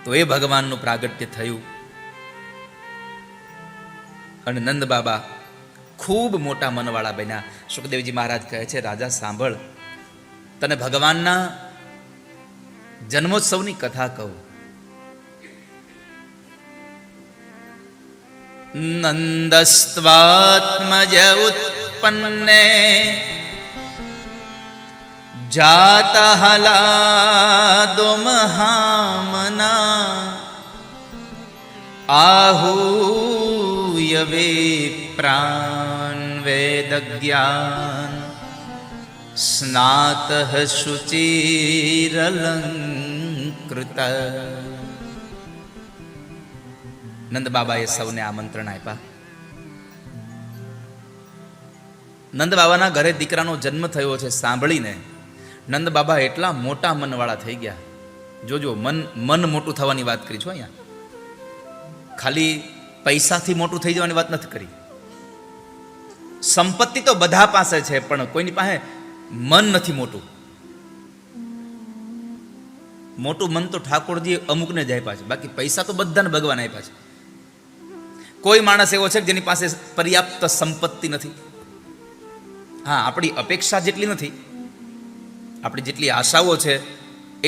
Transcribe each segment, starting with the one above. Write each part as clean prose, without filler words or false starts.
તો એ ભગવાનનું પ્રાગટ્ય થયું. અને નંદ બાબા ખૂબ મોટા મનવાળા બન્યા. સુખદેવજી મહારાજ કહે છે, રાજા સાંભળ, તને ભગવાનના જન્મોત્સવની કથા કહું. નંદસ્ત્વાત્મજ ઉત્પન્ને જાતહલાદો મહામના आहूय विप्रान् वेदज्ञान स्नातः शुचिरलंकृत. નંદ બાબાએ સૌને આમંત્રણ આપ્યા. નંદ બાબાના ઘરે દીકરાનો જન્મ થયો છે સાંભળીને નંદ બાબા એટલા મોટા મનવાળા થઈ ગયા. જોજો, મન મોટું થવાની વાત કરી છું અહીંયા. ખાલી પૈસાથી મોટું થઈ જવાની વાત નથી કરી. સંપત્તિ તો બધા પાસે છે, પણ કોઈની પાસે મન નથી મોટું. મોટું મન તો ઠાકોરજી અમુકને જ આપ્યા છે, બાકી પૈસા તો બધાને ભગવાન આપ્યા છે. કોઈ માણસ એવો છે કે જેની પાસે પર્યાપ્ત સંપત્તિ નથી. હા, આપણી અપેક્ષા જેટલી નથી, આપણી જેટલી આશાઓ છે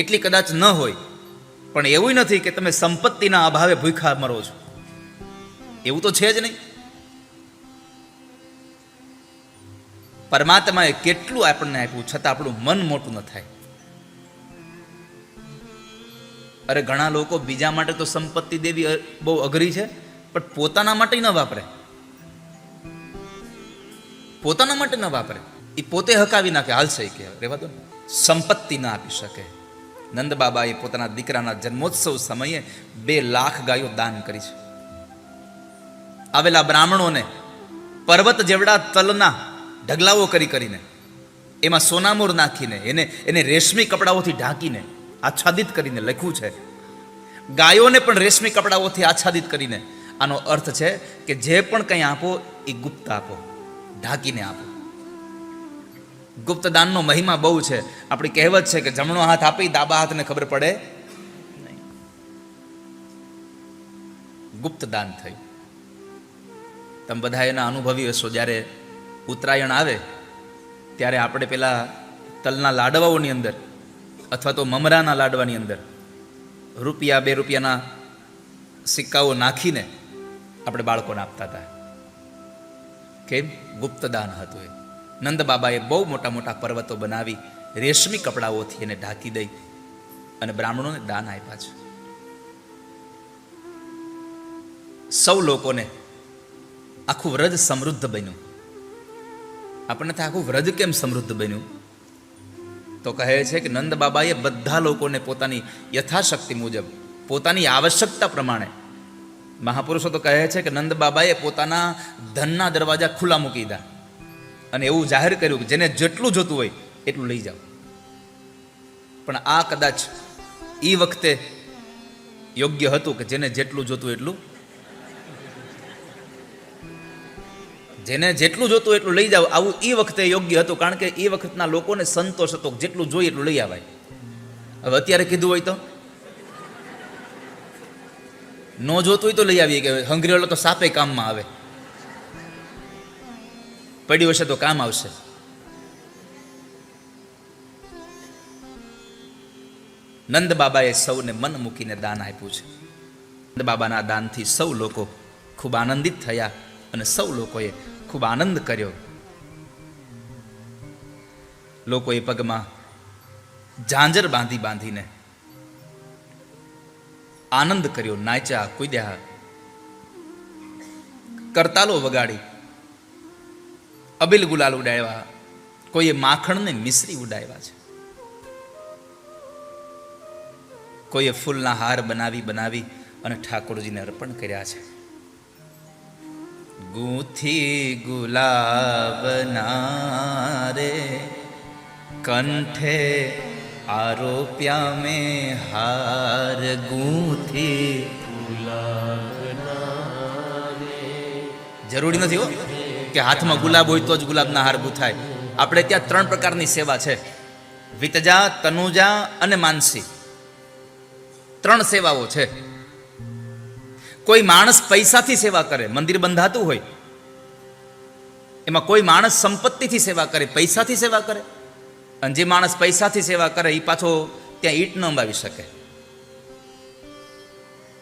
એટલી કદાચ ન હોય, પણ એવું નથી કે તમે સંપત્તિના અભાવે ભૂખ્યા મરો છો, એવું તો છે જ નહીં. પરમાત્માએ કેટલું આપણને આપ્યું છતાં આપણું મન મોટું ન થાય. અરે ઘણા લોકો બીજા માટે તો સંપત્તિ દેવી બહુ અઘરી છે, પણ પોતાના માટે ન વાપરે. પોતાના માટે ન વાપરે, એ પોતે હકાવી નાખે, હાલશે કે રહેવા દો. સંપત્તિ ના આપી શકે. નંદ બાબાએ પોતાના દીકરાના જન્મોત્સવ સમયે 2 લાખ ગાયો દાન કરી છે. આવેલા બ્રાહ્મણોને પર્વત જેવડા તલના ઢગલાઓ કરીને એમાં સોનામોર નાખીને એને રેશમી કપડાઓથી ઢાંકીને આચ્છાદિત કરીને લખ્યું છે. ગાયોને પણ રેશમી કપડાઓથી આચ્છાદિત કરીને. આનો અર્થ છે કે જે પણ કંઈ આપો એ ગુપ્ત આપો, ઢાંકીને આપો. ગુપ્ત દાનનો મહિમા બહુ છે. આપણી કહેવત છે કે જમણો હાથ આપી ડાબા હાથને ખબર પડે નહીં. ગુપ્ત દાન થયું. તમે બધા એના અનુભવી હશો. જ્યારે ઉત્તરાયણ આવે ત્યારે આપણે પેલા તલના લાડવાઓની અંદર અથવા તો મમરાના લાડવાની અંદર રૂપિયા 2 રૂપિયાના સિક્કાઓ નાખીને આપણે બાળકોને આપતા હતા. કેમ? ગુપ્ત દાન હતું એ. નંદ બાબાએ બહુ મોટા મોટા પર્વતો બનાવી રેશમી કપડાઓથી એને ઢાંકી દઈ અને બ્રાહ્મણોને દાન આપ્યા છે. સૌ લોકોને આખું વ્રજ સમૃદ્ધ બન્યું. આપણને તો આખું વ્રજ કેમ સમૃદ્ધ બન્યું? તો કહે છે કે નંદ બાબાએ બધા લોકોને પોતાની યથાશક્તિ મુજબ, પોતાની આવશ્યકતા પ્રમાણે, મહાપુરુષો તો કહે છે કે નંદ બાબાએ પોતાના ધનના દરવાજા ખુલ્લા મૂકી દીધા અને એવું જાહેર કર્યું કે જેને જેટલું જોતું હોય એટલું લઈ જાઓ. પણ આ કદાચ એ વખતે યોગ્ય હતું કે જેને જેટલું જોતું એટલું, જેને જેટલું જોતું એટલું લઈ જાવ. આવું એ વખતે યોગ્ય હતું, કારણ કે એ વખતના લોકોને સંતોષ હતો, જેટલું જોઈએ એટલું લઈ આવાય. હવે અત્યારે કીધું હોય તો ન જોતું હોય તો લઈ આવીએ કે હંગરીવાળો તો સાપે કામમાં આવે, પડ્યું હશે તો કામ આવશે. નંદ બાબાએ સૌને મન મૂકીને દાન આપ્યું છે. નંદ બાબાના દાનથી સૌ લોકો ખૂબ આનંદિત થયા અને સૌ લોકોએ ખૂબ આનંદ કર્યો. લોકોએ પગમાં ઝાંઝર બાંધીને આનંદ કર્યો, નાચ્યા, કૂદ્યા, કરતાલો વગાડી, અબિલ ગુલાલ ઉડાવ્યા. કોઈએ માખણને મિશ્રી ઉડાવ્યા છે, કોઈએ ફૂલના હાર બનાવી અને ઠાકોરજીને અર્પણ કર્યા છે. ગૂંથી ગુલાબના રે કંઠે આરોપ્યા મેં હાર, ગૂંથી ગુલાબના રે. જરૂરી નથી હો કે હાથમાં ગુલાબ હોય તો જ ગુલાબના હાર ગૂંથાય. આપણે ત્યાં 3 પ્રકારની સેવા છે: વિતજા, તનુજા અને માનસી. ત્રણ સેવાઓ છે. કોઈ માણસ પૈસાથી સેવા કરે, મંદિર બંધાતું હોય એમાં કોઈ માણસ સંપત્તિથી સેવા કરે, પૈસાથી સેવા કરે. અને જે માણસ પૈસાથી સેવા કરે એ પાછો ત્યાં ઈંટ ન અંબાવી શકે.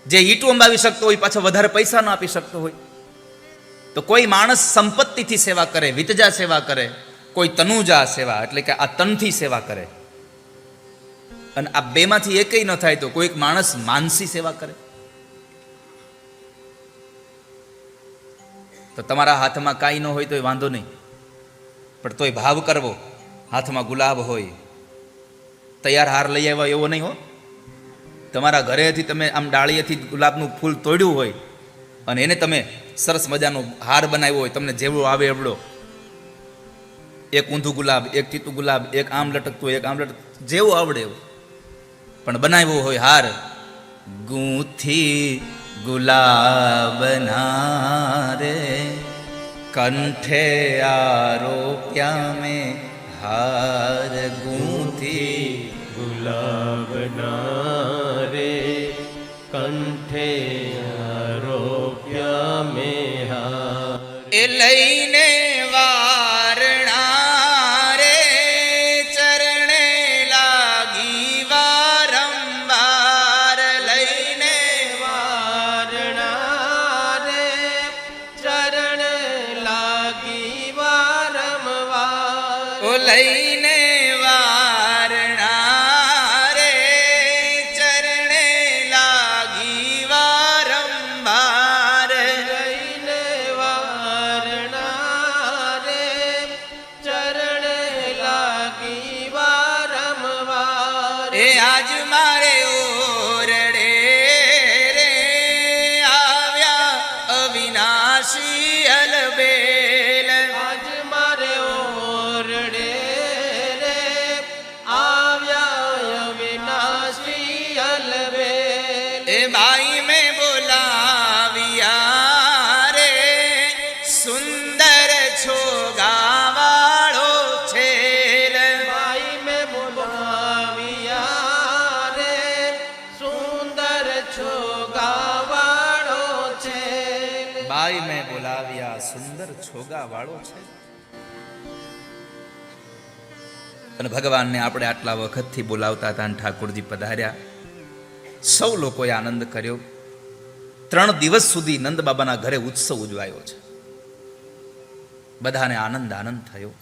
જે ઈંટું અંબાવી શકતો હોય પાછો વધારે પૈસા ન આપી શકતો હોય. તો કોઈ માણસ સંપત્તિથી સેવા કરે, વિતજા સેવા કરે, કોઈ તનુજા સેવા એટલે કે આ તનથી સેવા કરે. અને આ બેમાંથી એકેય ન થાય તો કોઈક માણસ માનસી સેવા કરે. તો તમારા હાથમાં કાંઈ ન હોય તો વાંધો નહીં, પણ તોય ભાવ કરવો. હાથમાં ગુલાબ હોય, તૈયાર હાર લઈ આવ્યા એવો નહીં હો. તમારા ઘરેથી તમે આમ ડાળીએથી ગુલાબનું ફૂલ તોડ્યું હોય અને એને તમે સરસ મજાનો હાર બનાવ્યો હોય, તમને જેવો આવે એવડો, એક ઊંધું ગુલાબ, એક તીતું ગુલાબ, એક આમ લટકતું, એક આમ લટકતું, જેવું આવડે એવું પણ બનાવ્યો હોય હાર. ગૂંથી ગુલાબના રે કંઠે આરોપ્યા મેં હાર. ગૂંથી ગુલાબના રે કંઠે આરોપ્યા મેં હાર. એ લઈને વારણા રે ચરણે લાગી વારંવાર. લઈને વારણા રે ચરણ લાગી વારંવાર. ઓ લઈને વારણા રે ચરણે લાગી વારંવાર. લઈને વારણા રે ચરણ લાગી વારંવાર. એ આજ મારે ઓરડે રે આવ્યા અવિનાશી અલબેલ. આજ મારે ઓરડે રે આવ્યા અવિનાશી અલબેલ. એ બાઈ મેં બોલાવ્યા રે સુંદર છોગાવાળો છેલ. ભાઈ મેં બોલાવ્યા રે સુંદર છોગાવાળો છે. બાઈ મેં બોલાવ્યા સુંદર છોગાવાળો છે. અને ભગવાનને આપણે આટલા વખતથી બોલાવતા હતા અને ઠાકોરજી પધાર્યા. સૌ લોકોએ આનંદ કર્યો. 3 દિવસ સુધી નંદ બાબાના ઘરે ઉત્સવ ઉજવાયો છે. બધાને આનંદ થયો.